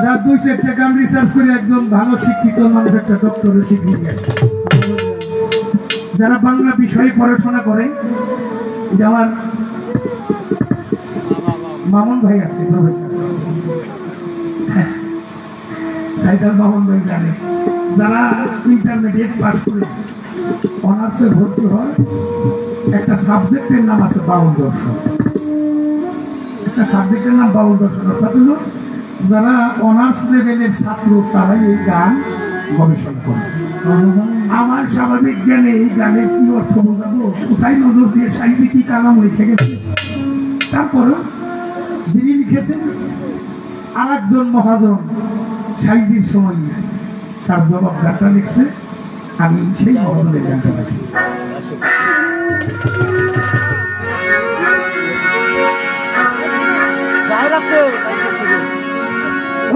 যা 2-4টা গান রিসার্চ করে একজন ভালো শিক্ষিত মানুষ একটা ডক্টরের ডিগ্রি নিয়েছে। যারা বাংলা বিষয়ে পড়াশোনা করে, আমার মামুন ভাই আছে প্রফেসর, সাইদার মামুন ভাই জানে। যারা ইন্টারমিডিয়েট পাস করে অনার্সে ভর্তি হয়, একটা সাবজেক্টের নাম আছে বাউল দর্শন। একটা সাবজেক্টের নাম বাউল দর্শন, অর্থাৎ হলো যারা অনার্স লেভেলের ছাত্র তারাই এই গান গবেষণা করে। আমার স্বাভাবিক জ্ঞানে এই গানের কি অর্থ বোঝাবো, কোথায় নজর দিয়ে সাহিত্যে কি কালাম লিখে গেছে। তারপরে যিনি লিখেছেন আর একজন মহাজন সাইজির সময় তার জবাব গানটা লিখছে, আমি সেই মহাজনের গানটা লিখি।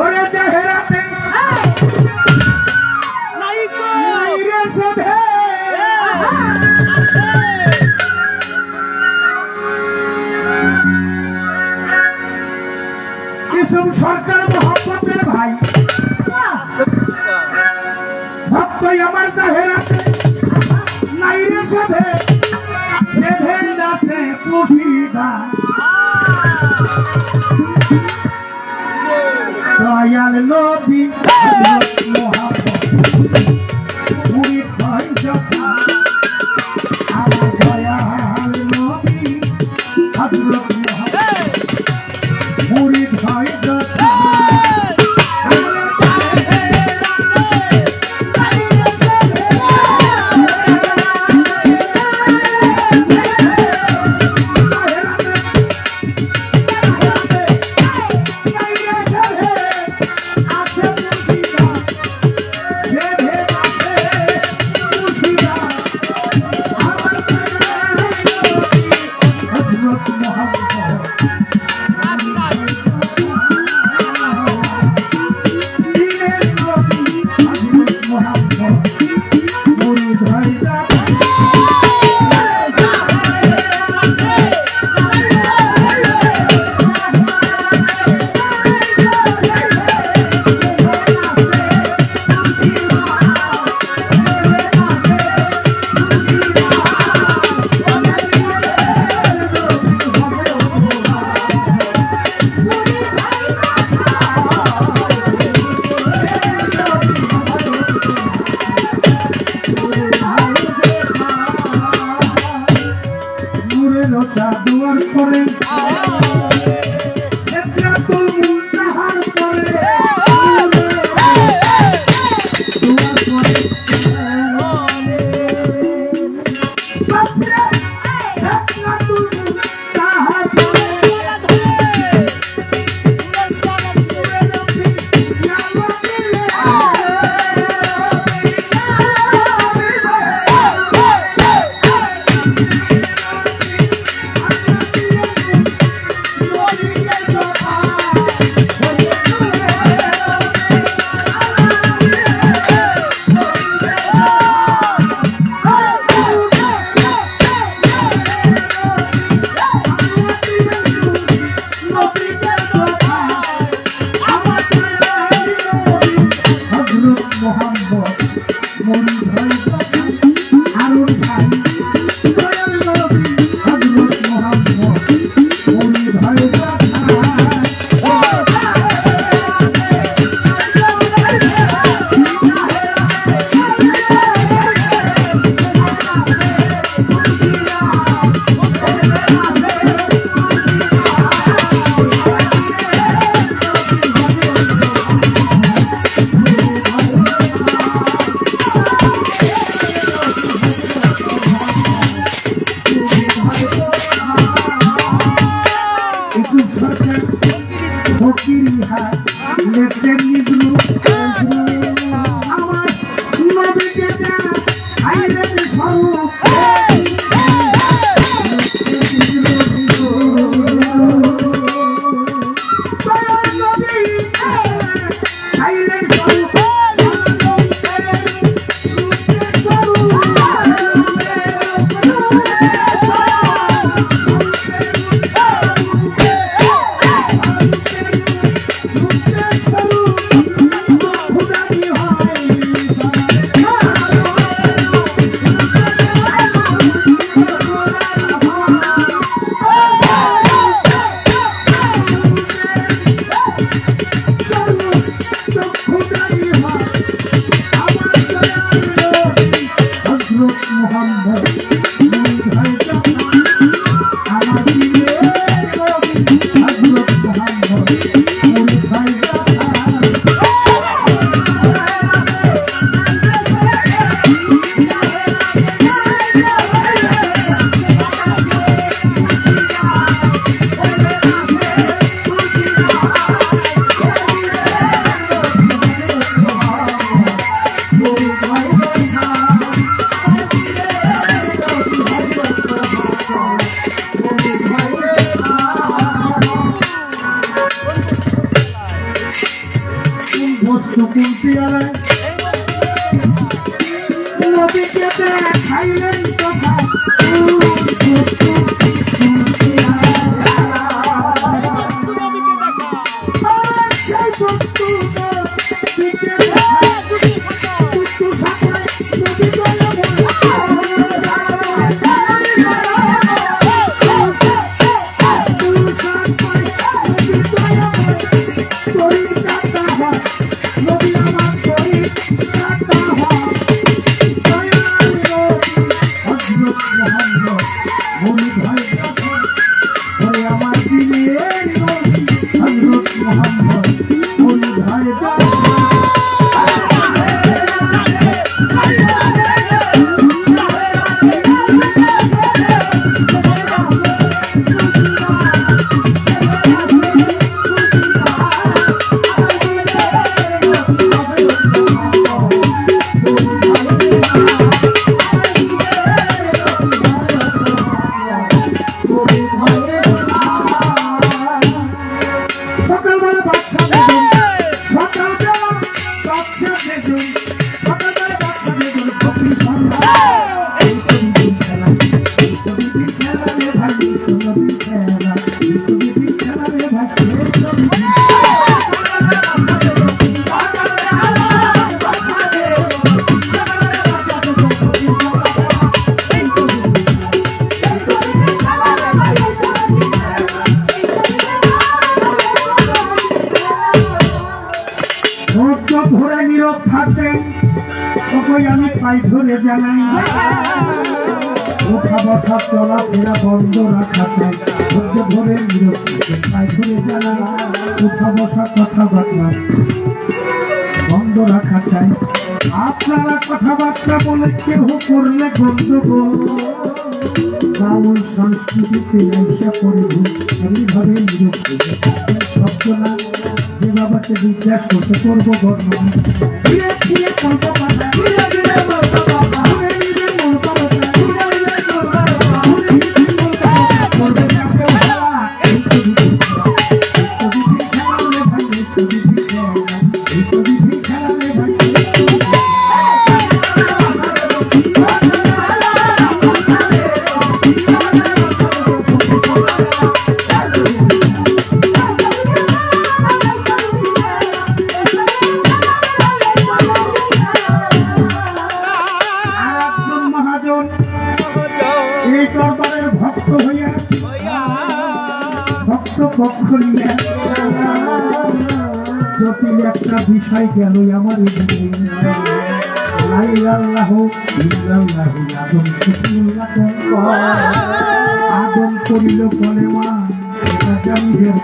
ওরে জাহেরাতে নাইরে সধে এসব সরকার মোহাম্মতের ভাই ভক্তই আমার জাহেরাতে নাইরে সধে সেভেন দাসে পুষিদা দয়াল নবী মুরিদ হয় যথা আমার দয়াল নবী হযরত মুরিদ হয় যথা দুয়ার করে সেত্রাতুল মুনতাহার করে দুয়ার করে সেত্রাতুল মুনতাহার করে Thank you. চলাফেরা বন্ধ রাখা চাই, ধৈর্য ধরে নীরব থাকবেন, পায়ে ধরে জানাই উঠা বসা কথাবার্তা বন্ধ রাখা চাই। আপনারা কথাবার্তা বলে কেউ করলে গণ্ডগোল, বাউল সংস্কৃতিতে আইসা পড়ে ভুল, এমনিভাবে নীরব থাকবেন। শব্দ না যে বাবাকে জিজ্ঞাসা করতে করবো বর্ণনা, ধীরে ধীরে করবো কথা, ধীরে ধীরে করবো কথা, ধীরে ধীরে করবো কথা, জটিল একটা বিষয় গেল আমার আদম করিল বলে মা জামিদের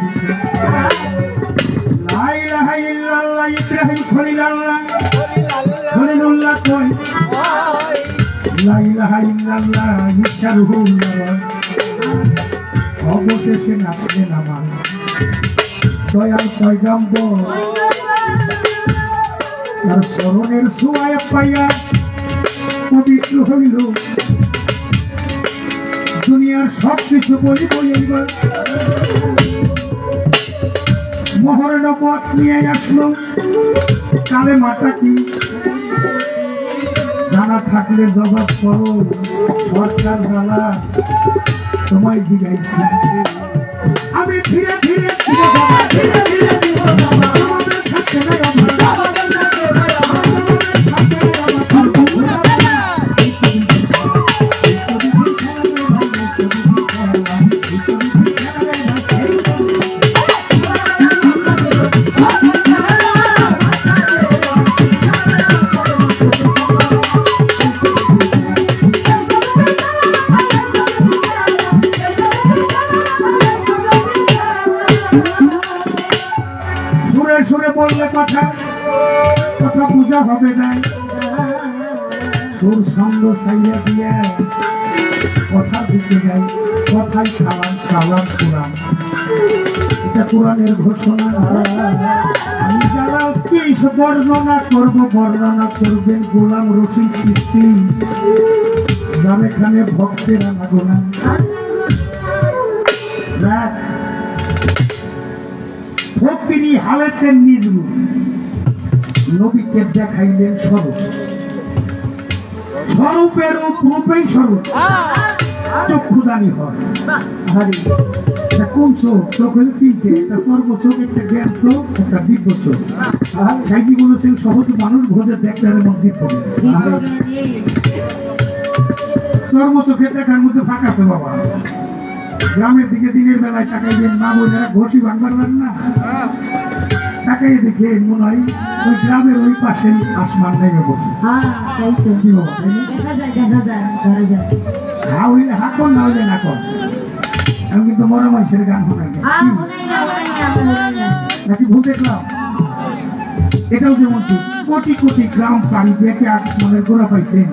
ইব্রাহিম খলিলুল্লাহ খলিলুল্লাহ কয় লা ইলাহা ইল্লাল্লাহ ঈসা রূহুল্লাহ। অবশেষে নাচলেন আমার দয়াল পয়গম্বর, তার স্মরণের ছোঁয়ায় পাইয়া পবিত্র হইল। দুনিয়ার সব কিছু বলিব এইবার, মোহর নবত নিয়ে আসলো। কালেমাটা কি জানা থাকলে জবাব করো, সরকার জ্বালা তোমায় জিগাইছি। আমি ধীরে ধীরে ধীরে ধীরে আমাদের সাথে সুরে সুরে বললে কথা কথা বোঝা হবে না, সুর সঙ্গ চাইয়া দিয়ে কথা দিতে যাই, কথাই খালাম খালাম কোরআন। এটা কোরআনের ঘোষণা। আমি যারা কি বর্ণনা করব, বর্ণনা করবেন গোলাম রশিদ সৃষ্টি, যার এখানে ভক্তেরা লাগোনা। তিনি হালেতেন নিজ রূপ, নবীকে দেখাইলেন স্বরূপ, স্বরূপের রূপেই স্বরূপ, চক্ষুদানি হয়। কোন চোখ? চোখ হলো তিনটে, একটা সর্ব চোখ, একটা জ্ঞান চোখ, একটা দিব্য চোখ। সাইজি বলেছেন সহজ মানুষ ভোজে দেখলেন এবং দিব্য। সর্ব চোখে দেখার মধ্যে ফাঁক আছে বাবা। গ্রামের দিকে দিনের বেলায় তাকাইবেন, মা বোনেরা ঘষি ভাঙবার না, তাকাই দেখে মনে হয় ওই গ্রামের ওই পাশে আসমান নেমে বসে। কি বাবা, হা হইলে হা কর, না হইলে না কর। আমি কিন্তু মরা মানুষের গান শোনাই নাকি ভুল দেখলাম? এটাও যেমন ঠিক, কোটি কোটি গ্রাম পাড়ি দেখে আসমানের গোড়া পাইছেন,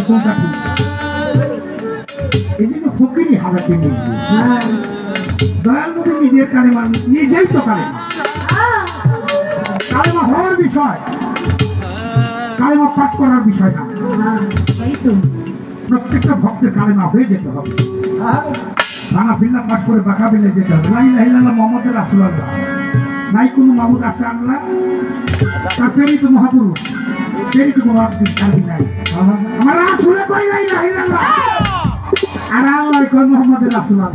কোনটা ঠিক? এই জন্য ফকিরি হালাতে নিজে দয়াল নবী নিজের কালেমা নিজেই তো কালেমা। কালেমা হওয়ার বিষয়, কালেমা পাঠ করার বিষয় না। প্রত্যেকটা ভক্তের কালেমা হয়ে যেতে হবে। ভাঙা ফিল্লা পাঠ করে বাঁকা বেলে যেতে হবে। লা ইলাহা ইল্লাল্লাহ মুহাম্মাদুর রাসূলুল্লাহ, নাই কোনো মাবুদ আছে আল্লাহ, তার প্রেরিত মহাপুরুষ, প্রেরিত মহাপুরুষ নাই। আমার রাসূলে কই লা ইলাহা ইল্লাল্লাহ, আর আল্লাহ কই মুহাম্মাদুর রাসূলুল্লাহ।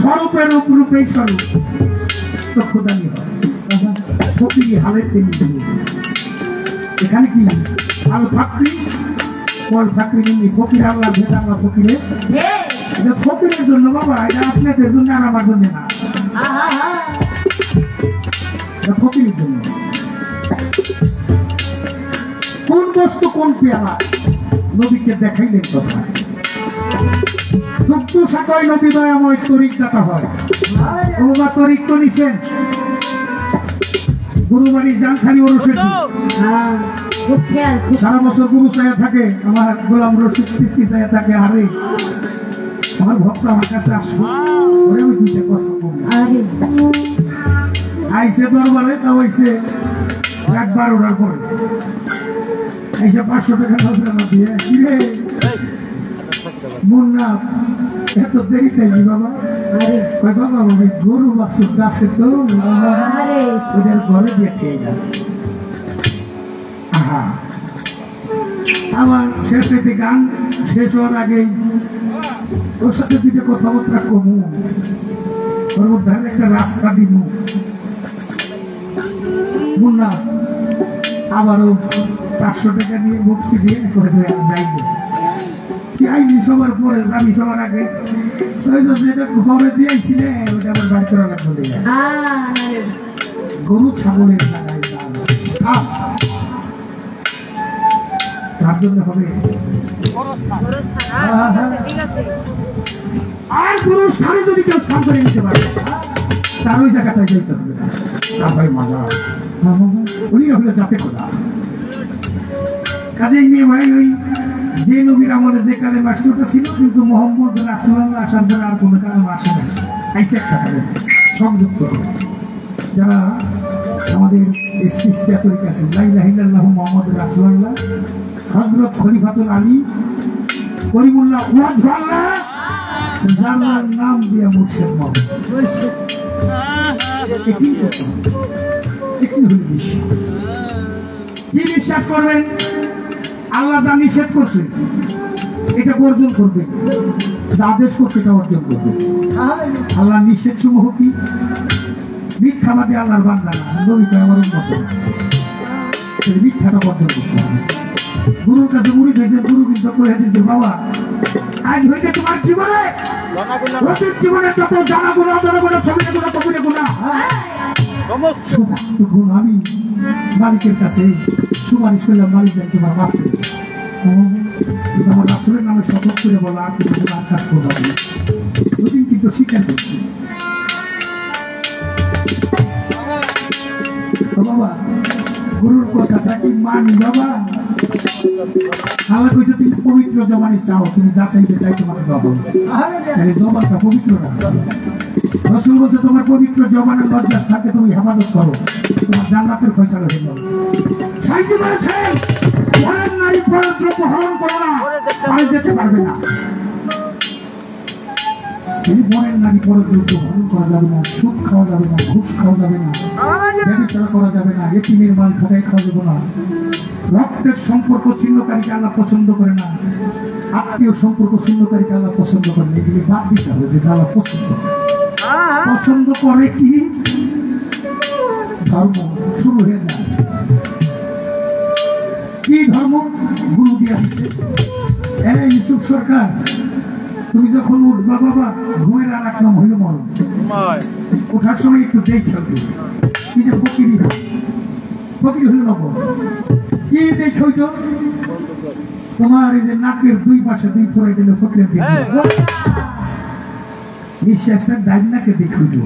স্বরূপের রূপেই স্বরূপ, চক্ষুদানি হয়। ফকিরি হালেতে নিজে। এখানে কি আল ফাকরি কল ফাকরি নিয়ে ফকির আল্লাহ ভেদ আল্লাহ ফকিরে, এটা ফকিরের জন্য বাবা, এটা আপনাদের জন্য আর আমার জন্য না, এটা ফকিরের জন্য। কোন বস্তু কোন পেয়ালা নবীকে দেখাইলেন কথা। দুঃখ সাকয় নবী দয়াময় তরিক দাতা হয়। বাবা তরিক তো নিছেন গুরুবাড়ি জানখানি ওরসের সারা বছর গুরু চায়া থাকে, আমার গোলাম রশিদ সৃষ্টি চায়া থাকে। আরে আমার ভক্ত আমার কাছে আসবো, ওরে আমি দুইটা কথা বলবো। আইসে দরবারে, তা হইছে রাত 12টার পরে এসে 500 টাকা নজরানা দিয়ে, কিরে মুন্না এত দেরি তাইলি বাবা? কয় বাবা ওই গরু বাছুর গাছে তো ওদের ঘরে দিয়ে খেয়ে যান। আহা, আমার শেষ হইতে গান শেষ হওয়ার আগেই ওর সাথে দুটো কথাবার্তা কমু, ওর মধ্যে একটা রাস্তা দিব। মুন্না আবারও 500 টাকা নিয়ে মুক্তি দিয়ে করে যাইব। আইনি সবার পরে আমি সবার আগে যেটা ঘরে দিয়েছিলে ওটা আমার বাড়ি করা লাগবে। গরু ছাগলের জায়গায় তার জন্য হবে আর গরু স্থানে যদি কেউ স্থান করে নিতে পারে তার ওই জায়গাটায় যেতে হবে। তার ভাই মজা উনি হলে যাতে খোদা। কাজেই মেয়ে ভাই ওই যে নবীর আমলে যে কালেমা ওটা ছিল, কিন্তু মোহাম্মদ রাসূলুল্লাহ আসার পরে আর কোনো কালেমা আসে না। আইসে একটা কালেমা সংযুক্ত যারা আমাদের সৃষ্টি তরিকা আছে, লা ইলাহা ইল্লাল্লাহু মুহাম্মাদুর রাসূলুল্লাহ, হযরত খলিফাতুল আলী করিমুল্লাহ ওয়াজহুল্লাহ, যার নাম দিয়া মুর্শিদ মুহাম্মদ। কি বিশ্বাস করবেন? আল্লাহ যা নিষেধ করছে এটা বর্জন করবে, যা আদেশ করছে এটা অর্জন করবে। আল্লাহ নিষেধ সমূহ কি? মিথ্যাবাদী আল্লাহর বান্দা না, নবীকে আমার উন্নত মিথ্যাটা বর্জন করতে হবে। গুরুর কাছে মুড়ি খেয়েছে, গুরু কিন্তু করে দিয়েছে বাবা আজ হইতে তোমার জীবনে অতীত জীবনে যত জানা গুণা অজানা গুণা ছবিটা গুণা কবিরে গুণা সমস্ত গুণ আমি মালিকের কাছে সুপারিশ করলাম। মালিক যেন তোমার মাফ করে আমার রাসূলের নামে শপথ করে বলা আর কিছু আর কাজ করবো। মানি বাবা আল্লাহ কইছে তুমি পবিত্র জবানি চাও তুমি যা চাইবে তাই তোমাকে দেওয়া হবে তাহলে জবানটা পবিত্র না রাসূল বলছে তোমার পবিত্র জবানের লজ্জা থাকে তুমি হেফাজত করো তোমার জান্নাতের ফয়সালা হয়ে যাবে সাইজি বলেছে মনের নারী পরদ্রব্য হরণ করো না পায়ে যেতে পারবে না এই মনের নারী পরদ্রব্য হরণ করা যাবে না সুদ খাওয়া যাবে না ঘুষ খাওয়া যাবে না ব্যভিচার করা যাবে না এতিমের মাল খাটাই খাওয়া যাবে না রক্তের সম্পর্ক ছিন্নকারীকে আল্লাহ পছন্দ করে না আত্মীয় সম্পর্ক ছিন্নকারীকে আল্লাহ পছন্দ করে না এগুলি বাদ দিতে হবে যেটা আল্লাহ পছন্দ করে কি ধর্ম শুরু হয়ে যায় কি ধর্ম গুরু দিয়ে দিচ্ছে ইউসুফ সরকার তুমি যখন উঠবা বাবা ঘুমের আর এক নাম হইল মরণ ওঠার সময় একটু দেখে হবে কি যে ফকিরি হইল নব কি দেখে হইতো তোমার এই যে নাকের দুই পাশে দুই ফোড়াই দিল ফকিরের দিকে নিঃশ্বাসটা ডাইন নাকে দেখে হইত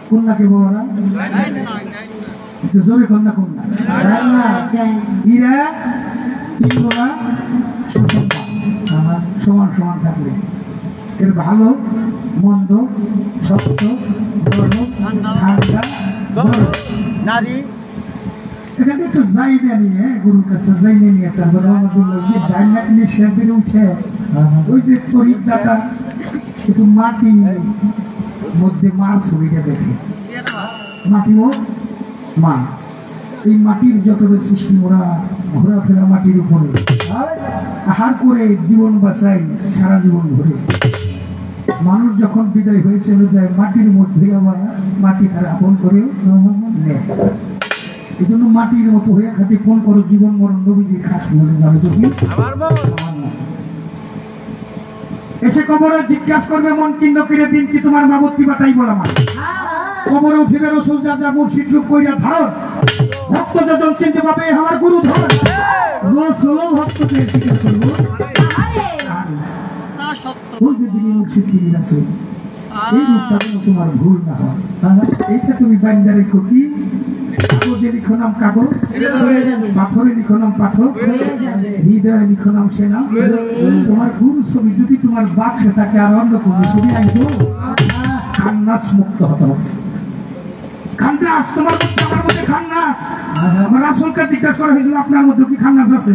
কোন নাকে বাবারা একটু জোরে কন্যা কন্যা ইরা পিঙ্গলা সমান সমান থাকলে এর ভালো মন্দ সত্য গরম ঠান্ডা নারী এখানে একটু যাইনা নিয়ে গুরুর কাছে যাইনা নিয়ে তারপরে আমাদের ডাইনাক নিয়ে সেদিন উঠে ওই যে তরিক দাতা একটু মাটি মধ্যে মার ছবিটা দেখে মাটিও মা এই মাটির যত সৃষ্টি ওরা ঘোরাফেরা মাটির উপরে আহার করে জীবন বাঁচাই সারা জীবন ধরে মানুষ যখন বিদায় হয়ে চলে যায় মাটির মধ্যে আবার মাটি তারা আপন করে নেয় এই জন্য মাটির মতো হয়ে খাটি ফোন করো জীবন মরণ নবীজির খাস বলে যাবে যদি এসে কবরে জিজ্ঞাসা করবে মন কিন্ন কিরে দিন কি তোমার বাবত্তি বা তাই বলা মানে কবরে উঠিবে রসুল দাদা মুর্শিদ রূপ কইরা ধারণ ভক্ত যখন চিনতে পাবে আমার গুরু ধর রসুল ভক্তকে স্বীকার করবো ওই যে যিনি মুর্শিদ তিনি আছে এই রূপটা যেন তোমার ভুল না হয় এইটা তুমি বান্দারে কতি কাগজে লিখো নাম কাগজ পাথরে লিখো নাম পাথর হৃদয়ে লিখো নাম সেনা তোমার গুরু ছবি যদি তোমার বাক্সে থাকে আর অন্য কোনো ছবি আইতো খান্নাস মুক্ত হতে হবে খান্নাস তোমার মধ্যে আমার মধ্যে খান্নাস আমার রাসূলকে জিজ্ঞাসা করা হয়েছিল আপনার মধ্যে কি খান্নাস আছে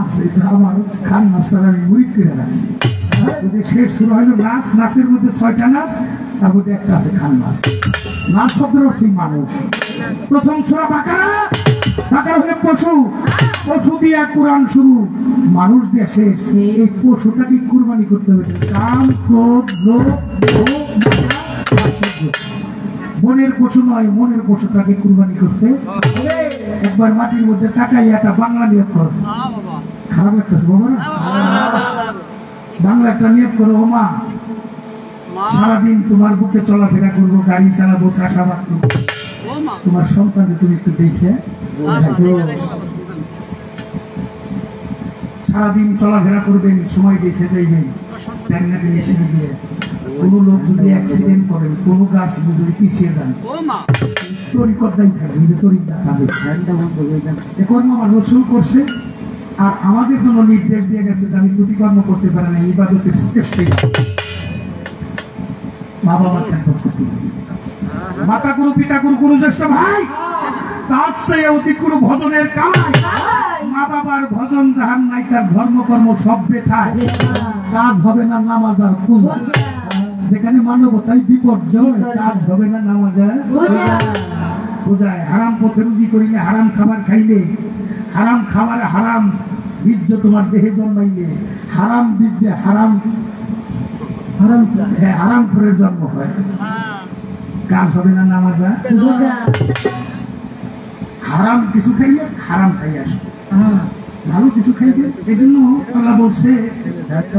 আছে আমার খান্নাস আমি মুরিদ করে রাখছি শেষ শুরু হইল নাচ নাচের মধ্যে 6টা নাচ তার মধ্যে একটা আছে খান্নাস নাচ শব্দের অর্থ মানুষ প্রথম সূরা বাকারা হলে পশু দিয়ে কোরআন শুরু মানুষ দিয়ে শেষ এই পশুটাকে কুরবানি করতে হবে কাম ক্রোধ লোভ মনের পশু নয় মনের পশুটাকে কুরবানি করতে একবার মাটির মধ্যে তাকাই একটা বাংলা নিয়োগ করো খারাপ লাগতেছে বাবা বাংলা একটা নিয়োগ করো ও মা সারাদিন তোমার বুকে চলাফেরা করবো গাড়ি চালাবো চাষাবাদ করবো তোমার সন্তানকে তুমি একটু দেখে সারাদিন চলাফেরা করবেন সময় দেখে যাইবেন প্যান্নাকে মেশিনে দিয়ে কোনো লোক যদি অ্যাক্সিডেন্ট করেন কোনো গাছ যদি পিছিয়ে যান তরিকর্দাই থাকবে তরিকদা কাজে কর্ম আমার রসুল করছে আর আমাদের জন্য নির্দেশ দিয়ে গেছে যে আমি দুটি কর্ম করতে পারি না ইবাদতের শ্রেষ্ঠ মা বাবার খেদমত করতে পারি মাতা গুরু পিতা গুরু গুরু জ্যেষ্ঠ ভাই তার চেয়ে অতি গুরু ভজনের কামাই মা বাবার ভজন যাহার নাই তার ধর্মকর্ম সব বেথায় কাজ হবে না নামাজ আর পূজা যেখানে মানবতায় বিপর্যয় কাজ হবে না নামাজ আর পূজায় হারাম পথে রুজি করিলে হারাম খাবার খাইলে হারাম খাবারে হারাম বীর্য তোমার দেহে জন্মাইলে হারাম বীর্যে হারাম হারাম ফলের জন্ম হয় কাজ হবে না নামাজ আর হারাম কিছু খাইলে হারাম খাই আসো ভালো কিছু খাইবে এই জন্য আল্লাহ বলছে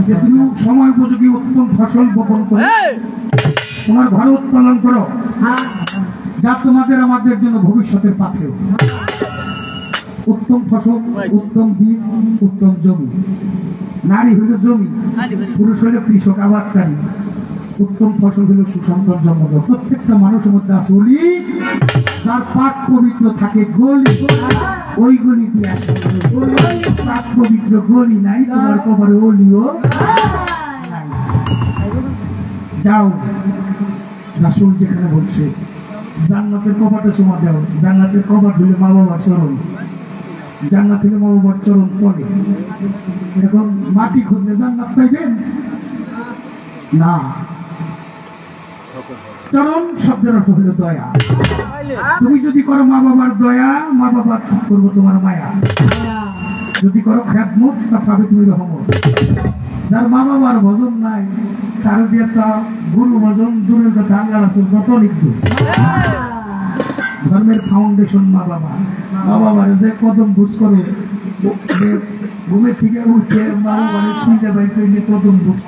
যে তুমি সময় উপযোগী উত্তম ফসল বপন করে তোমার ঘরে উৎপাদন করো যা তোমাদের আমাদের জন্য ভবিষ্যতের পাথেও উত্তম ফসল উত্তম বীজ উত্তম জমি নারী হইল জমি পুরুষ হইল কৃষক আবাদকারী উত্তম ফসল হইল সুসন্তান জন্ম প্রত্যেকটা মানুষের মধ্যে আছে যার পাক পবিত্র থাকে গলি ওই গলি দিয়ে আসে পাক পবিত্র গলি নাই তোমার কবরে অলিও নাই। যাও রাসূল যেখানে বলছে জান্নাতের কবাটে চুমা দাও, জান্নাতের কবাট হলে মা বাবার চরণ, জান্নাত থেকে মা বাবার চরণ পড়ে। এখন মাটি খুঁজলে জান্নাত পাইবেন না। চরণ শব্দের অর্থ হলো দয়া। তুমি যদি করো মা বাবার দয়া, মা বাবার করবো তোমার মায়া। যদি করো খেদমত, তা পাবে তুমি রহমত। যার মা বাবার ভজন নাই তার দিয়ে তা গুরু ভজন দূরের কথা, আল্লাহ রাসূল কত লিখত। ধর্মের ফাউন্ডেশন মা বাবা। মা বাবার যে কদম বুঝ করে ঘুমে থেকে উঠে মা বাবার খুঁজে বাই করলে কদম বুঝ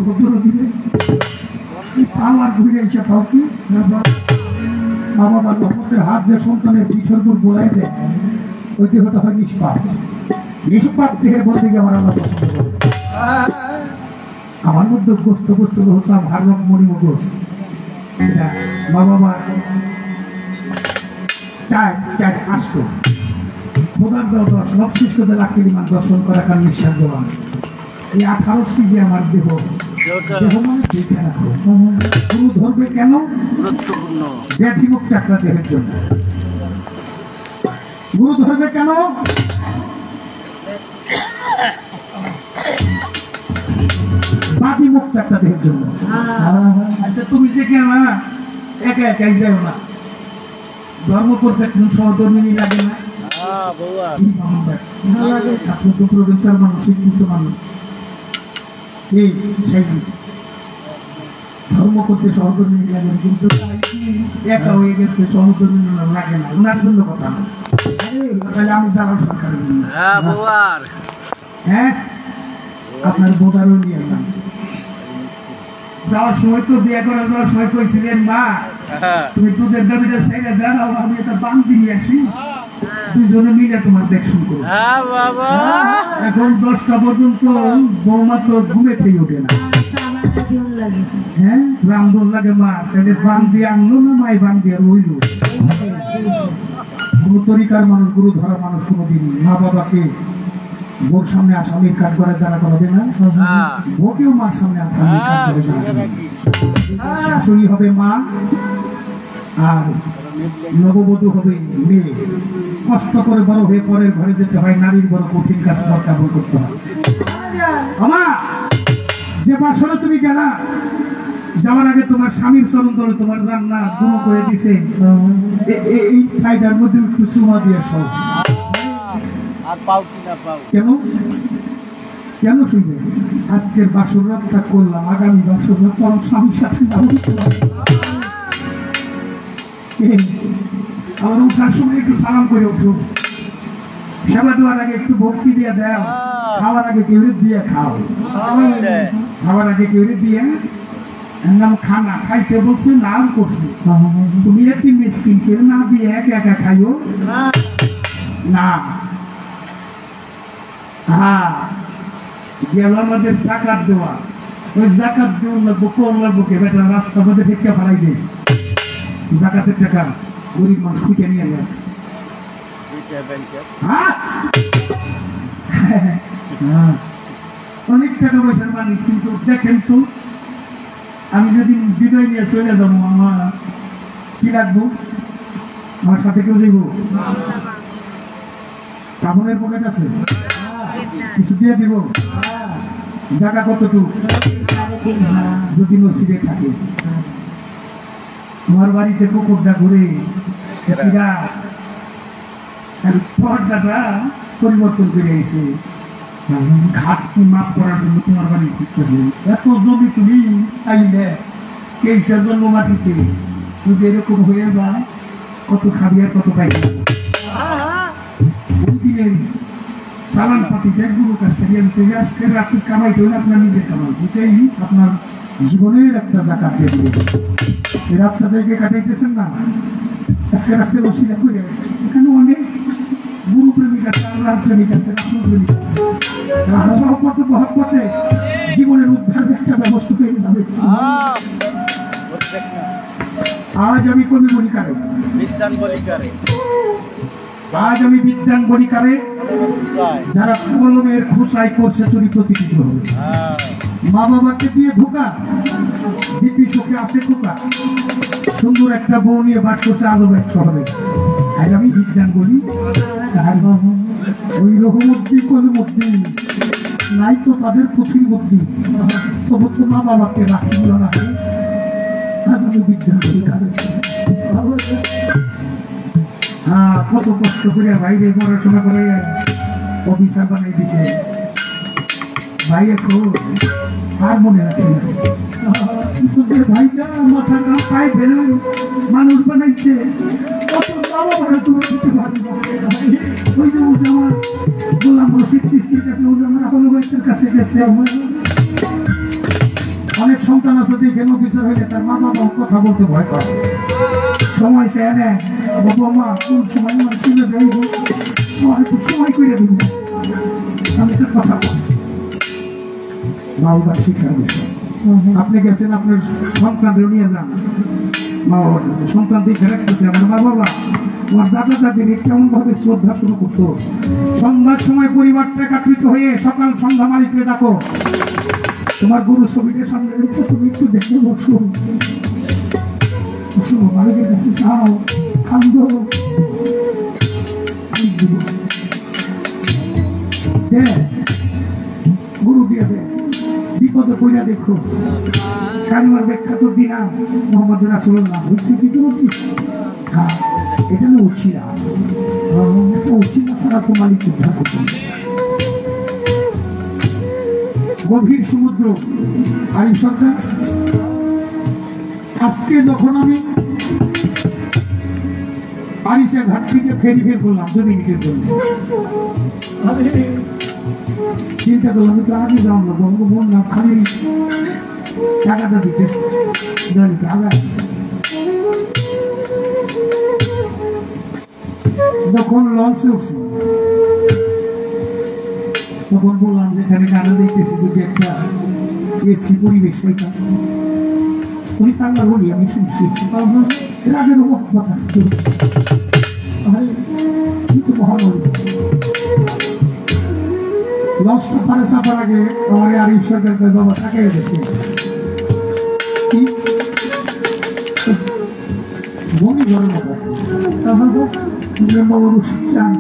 কত দিলে পাওয়ার ঘুরে এসে পাও কি মা বাবার রহমতের হাত যে সন্তানের পিঠের উপর বোলাই দেয় ওই দেহটা হয় নিষ্পাপ। নিষ্পাপ থেকে বলতে গিয়ে আমার আল্লাহ পছন্দ করে। আমার মধ্যে গোস্ত গোস্ত হোসাম হারম মরিম গোস্ত মা বাবা চায় চায় আসতো খোদার দেওয়া 10 লক্ষ লাখিমান দর্শন করা কার নিঃশ্বাস দেওয়া। এই 18 সিজে আমার দেহ দেহ মানে দেখে রাখো। গুরু ধরবে কেন? গুরুত্বপূর্ণ ব্যাধিমুক্ত একটা দেহের জন্য। গুরু ধরবে কেন? বাধিমুক্ত একটা দেহের জন্য। আচ্ছা তুমি যে কেন একা একাই যাও না, ধর্ম করতে কোন সহধর্মিনী লাগে না? আপনি তো প্রফেসর মানুষ, শিক্ষিত মানুষ। এই সাইজি ধর্ম করতে সহধর্মিনী লাগে, কিন্তু একা হয়ে গেছে সহধর্মিনী লাগে না, ওনার জন্য কথা না। তাহলে আমি জানার সরকারের জন্য হ্যাঁ আপনার বোধারও নিয়ে যান। যাওয়ার সময় তো বিয়ে করা যাওয়ার সময় কইছিলেন মা তুমি দুধের দাবিটা ছেড়ে দাঁড়াও, আমি একটা বান্দি নিয়ে আসি, দুজনে মিলে তোমার দেখশন করো। এখন 10টা পর্যন্ত বৌমা তো ঘুমে থেকে ওঠে না। হ্যাঁ রামদোল লাগে মা, তাহলে বান্দি আনলো না মাই বান্দি আর রইল। গুরু তরিকার মানুষ, গুরু ধরা মানুষ কোনোদিন মা বাবাকে বোর সামনে আসামির কাঠ করে দাঁড়া করাবে না, বউকেও মার সামনে আসামির কাঠ করে দাঁড়া। শাশুড়ি হবে মা আর নববধূ হবে মেয়ে। কষ্ট করে বড় হয়ে পরের ঘরে যেতে হয়, নারীর বড় কঠিন কাজ কাবল করতে হয়। আমা যে বাসনে তুমি গেলা যাওয়ার আগে তোমার স্বামীর চরণ ধরে তোমার জান্নাত গুণ করে দিছে, এই ফাইদার মধ্যে একটু চুমা দিয়ে সব কেন কেন শুনবে? আজকের বাসর রাতটা করলাম, আগামী বাসর রাত আমার স্বামীর সাথে আমার উঠার সময় একটু সালাম করে উঠো, সেবা দেওয়ার আগে একটু ভক্তি দিয়ে দাও, খাওয়ার আগে কেউ দিয়ে খাও, খাওয়ার আগে কেউ দিয়ে নাম খানা খাইতে বলছে নাম করছে। তুমি একটি মিষ্টিন কেউ না দিয়ে একা একা খাইও না। হ্যাঁ গেল আমাদের জাকাত দেওয়া, ওই জাকাত দেওয়া লাগবো কম লাগবো কে বেটা রাস্তা মধ্যে ভিক্ষা ফালাই দেয়। জাকাতের টাকা গরিব মানুষ খুঁজে নিয়ে যায়। অনেক টাকা পয়সার মালিক, কিন্তু দেখেন তো আমি যদি বিদায় নিয়ে চলে যাবো আমার কি লাগবো? আমার সাথে কেউ যাইব? কাপড়ের পকেট আছে, কিছু দিয়ে দিব? জায়গা কতটুকু? যদি নসিবে থাকে। তোমার বাড়িতে কুকুরটা ঘুরে পর্দাটা পরিবর্তন করে এসে ঘাটতি মাপ করার জন্য তোমার বাড়ি করতেছে। এত জমি তুমি চাইলে কেসের জন্য মাটিতে যদি এরকম হয়ে যায়, কত খাবি আর কত পাই। ওই দিনের চালান পাতি ব্যাগগুলো কাছ থেকে আনতে আজকে রাত্রি কামাই করে আপনার নিজের কামাই, এটাই আপনার জীবনের একটা জাকাত দিয়ে দিবে। এই রাতটা জায়গায় কাটাইতেছেন না, আজকে রাত্রে বসিলা করে এখানে অনেক গুরু প্রেমিক আছে, আল্লাহ প্রেমিক আছে, রাসূল প্রেমিক আছে। তার সহপথে মহব্বতে জীবনের উদ্ধার একটা ব্যবস্থা পেয়ে যাবে। আজ আমি কবি বলি কারে বিজ্ঞান বলিকারে আজ আমি বিজ্ঞান বলিকারে যারা কলমের খোসাই করছে চুরি প্রতিষ্ঠিত হবে। মা বাবাকে দিয়ে ধোকা, দিব্যি সুখে আসে খোকা, সুন্দর একটা বউ নিয়ে বাস করছে আজব এক শহরে। আজ আমি বিজ্ঞান বলি ওই রকমদ্দি কলমদ্দি নাই তো তাদের পুঁথির মধ্যে, তবু তো মা বাবাকে রাখি না। আজ আমি বিজ্ঞান বলিকারে কত কষ্ট করে বাইরে পড়াশোনা করে অফিসার বানাই দিছে। ভাই এখন আর মনে রাখে না ভাইটা মাথা না পায়ে ফেলে মানুষ বানাইছে, কত বাবা বানা তুমি দিতে পারি না। ওই যে আমার গোলাম রশিদ সৃষ্টির কাছে, আমার আহলবাইতের কাছে গেছে। অনেক সন্তান আছে দেখেন অফিসার হইলে তার মা বাবা কথা বলতে ভয় করে, সময় সে এনে বাবা মা কোন সময় আমার ছেলে যাইব সময় করে দিব। আমি একটা কথা বলি, মা বাবার শিক্ষার বিষয়। আপনি গেছেন আপনার সন্তানকে নিয়ে যান মা বাবার কাছে, সন্তান দেখে রাখতেছে আমার মা বাবা আমার দাদা দাদির কেমন ভাবে শ্রদ্ধা শুরু করতো। সন্ধ্যার সময় পরিবারটা একত্রিত হয়ে সকাল সন্ধ্যা মালিককে ডাকো, তোমার গুরু ছবিটার সামনে রেখে তুমি একটু দেখে বসো, মালিকের কাছে চাও, কান্দ, গুরু দিয়ে দে, বিপদে কইরা দেখো। কালিমার ব্যাখ্যা তো দিনা মোহাম্মদ রাসূলুল্লাহ হচ্ছে কি তুমি? হ্যাঁ, এটা না উচিরা, একটা উচিরা ছাড়া তো মালিক উদ্ধার করতে। গভীর সমুদ্র আরিফ সরকার, আজকে যখন আমি পারিসের ঘাট থেকে ফেরি করলাম 2 মিনিটের জন্য, চিন্তা করলাম আমি তো আগে যাও না, বললাম খালি টাকাটা দিতেছে আগায়। যখন লঞ্চে উঠছি তখন বললাম যেখানে গানা দিতেছি যদি একটা এসি পরিবেশ হইতাম। উনি কান্না বলি আমি শুনছি এর আগের কথা কিন্তু মহানবী লঞ্চটা পারে চাপার আগে আমার আরিফ সরকার বাবা তাকে দেখি বমি ঘরের মতো বাবা রশিদ চান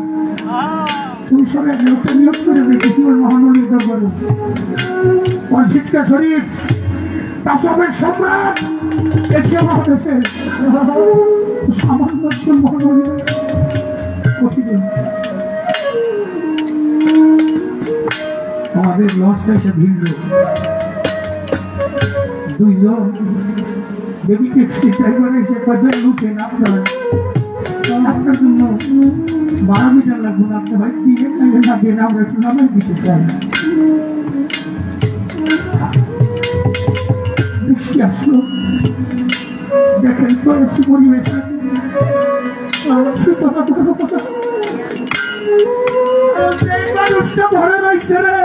তুমি সবাই লোকটা নিয়োগ করে দেখেছি ওর মহানবীর দরবারে অর্জিৎকা শরীফ তাসবের সম্রাট এশিয়া মহাদেশের সামান্য একজন মহানবী কঠিন। আমাদের লঞ্চটা এসে ভিড়ল, 2 জন বেবি ট্যাক্সি ড্রাইভার এসে কয়জন লুকেন আপনার জন্য 12 মিটার লাগবে না, আপনার ভাই দিয়ে না দেন, আমরা একটু নামাই দিতে চাই। বৃষ্টি আসলো, দেখেন তো এসে পরিবেশ মানুষটা ভরে রয়েছে রে,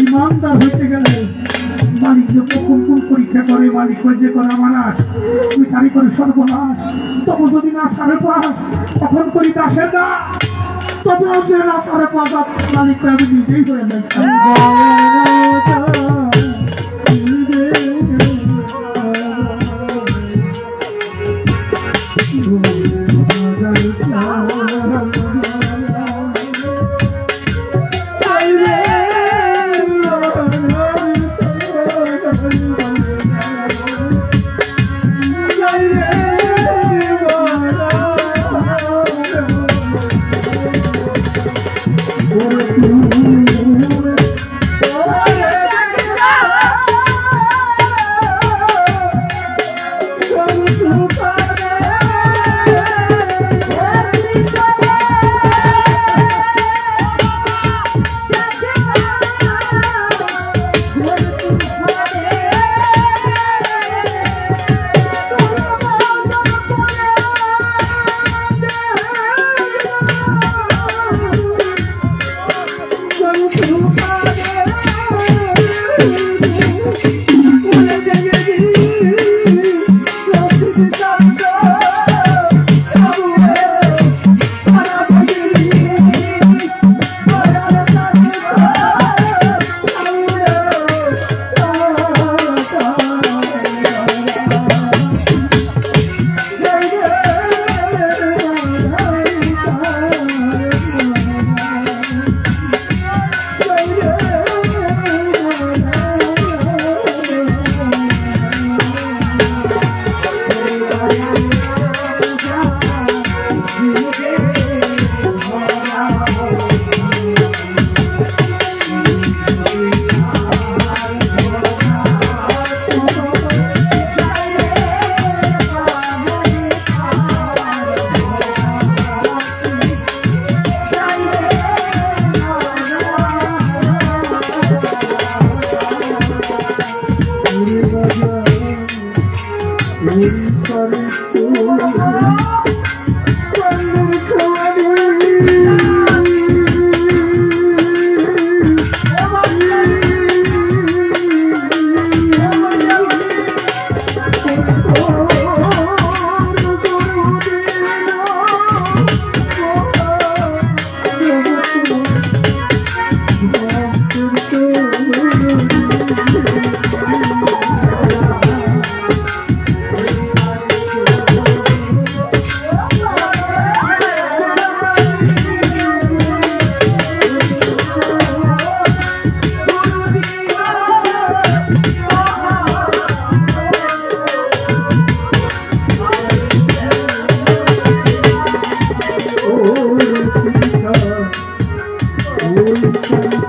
ইমানদার হইতে গেলে মালিক যে কোন পরীক্ষা করে, মালিক যে করে মানাস তুই তারি করে সর্বনাশ, তবু যদি না 5.5 তখন করি 10 না, তবু যে না 5.5 মালিকটা আমি নিজেই করে দেয়। Thank you.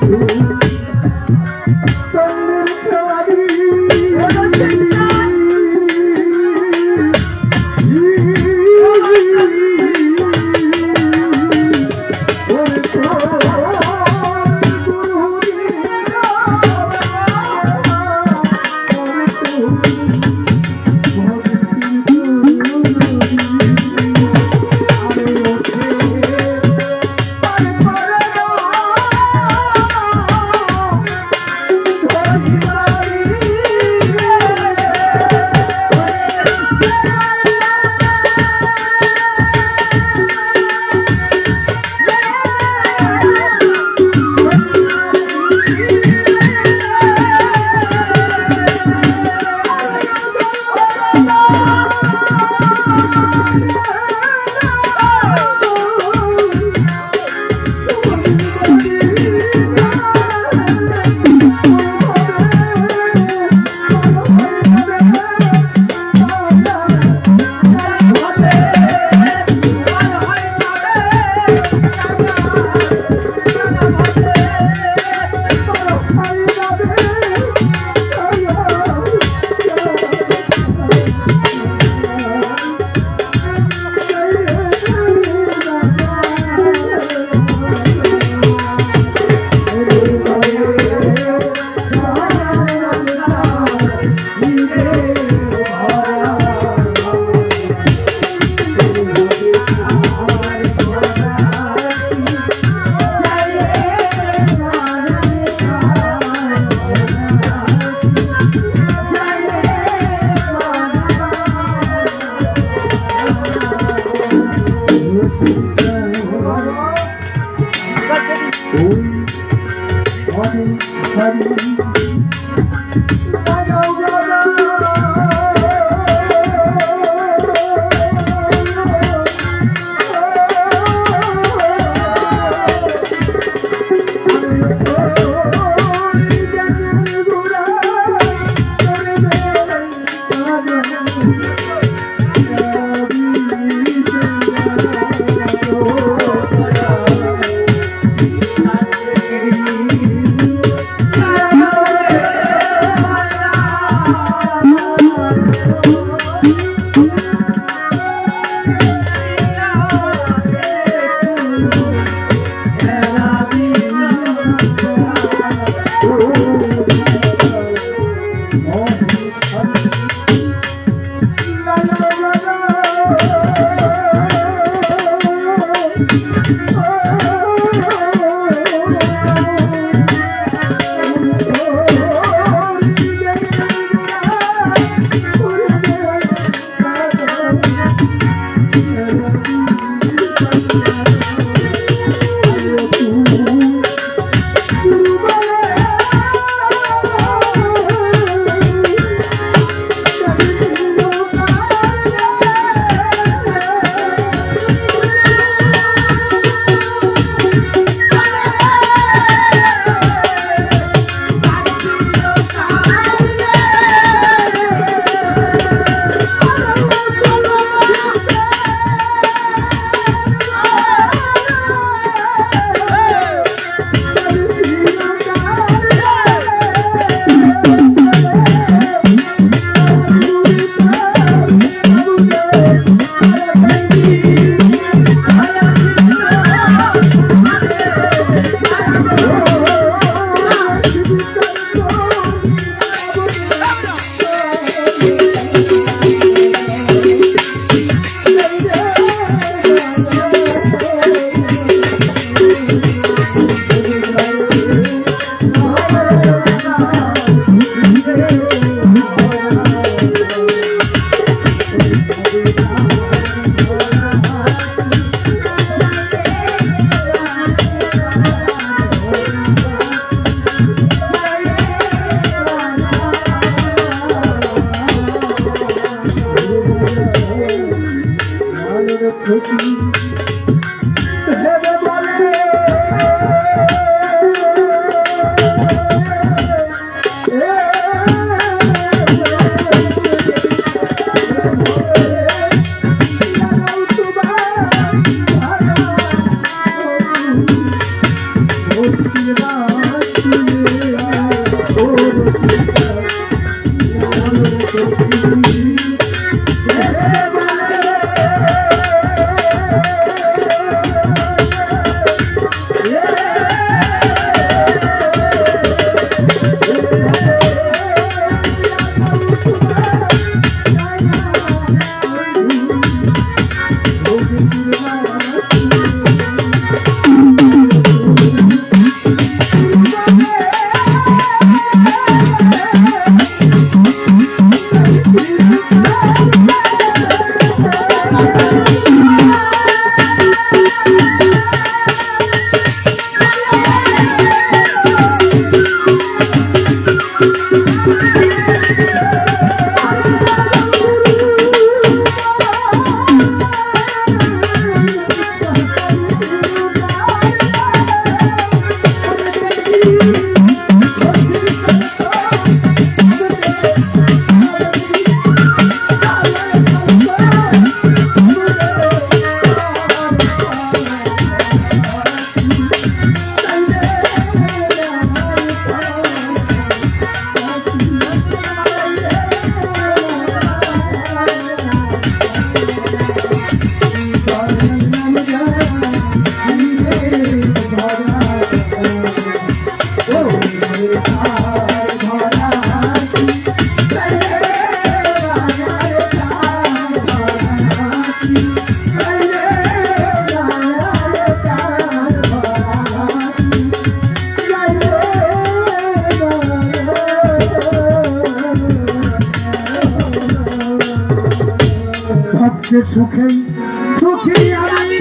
Bye. সুখেই সুখী আমি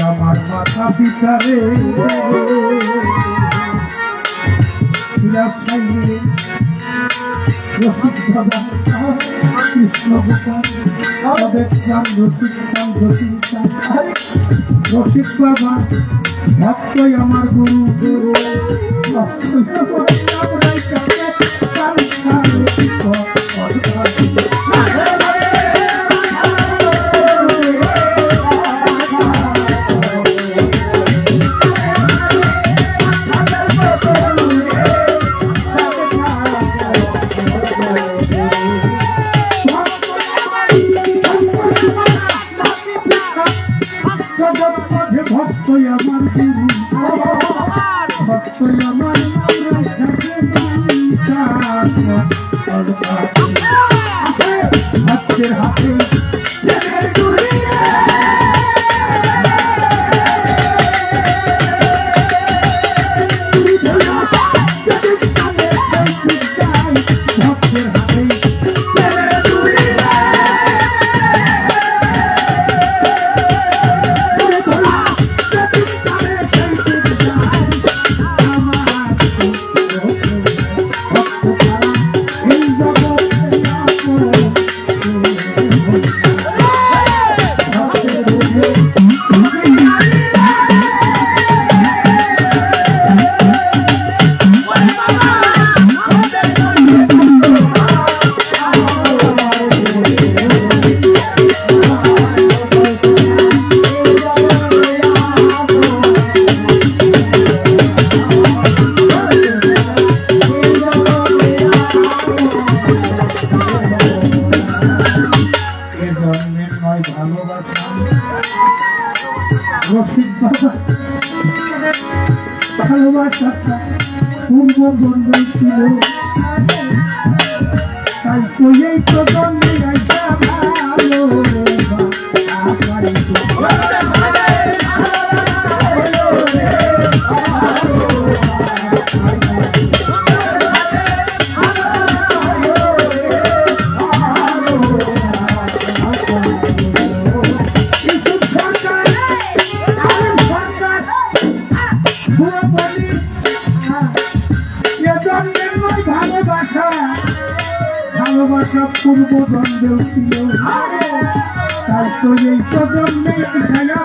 আমার মাথা পিছারে কৃষ্ণ রসিক বাবা ভক্তই আমার গুরু গুরু ভক্তই আমার গুরু ভক্তই আমার ভক্তের হাতে জন্মের নয় ভালোবাসা রসিক বাবা ভালোবাসাটা পূর্ব বন্ধু ছিল তাই তো এই তো জন্মে একটা ভালো ভালোবাসা পূর্ব দ্বন্দ্বেও ছিল তাই তো এই প্রজন্মে ভালো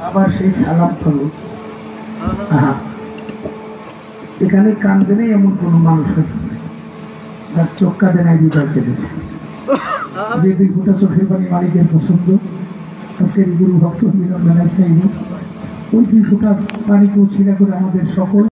আবার সেই সালাম করো এখানে কান্দে নেই এমন কোন মানুষ হয়তো তার চোখ কাঁদে নাই হৃদয় কেঁদেছে যে 2 ফোঁটা চোখের পানি মালিকের পছন্দ আজকের গুরু ভক্ত মিলন মেলায় চাইব ওই 2 ফোঁটা পানিকে উছিলা করে আমাদের সকল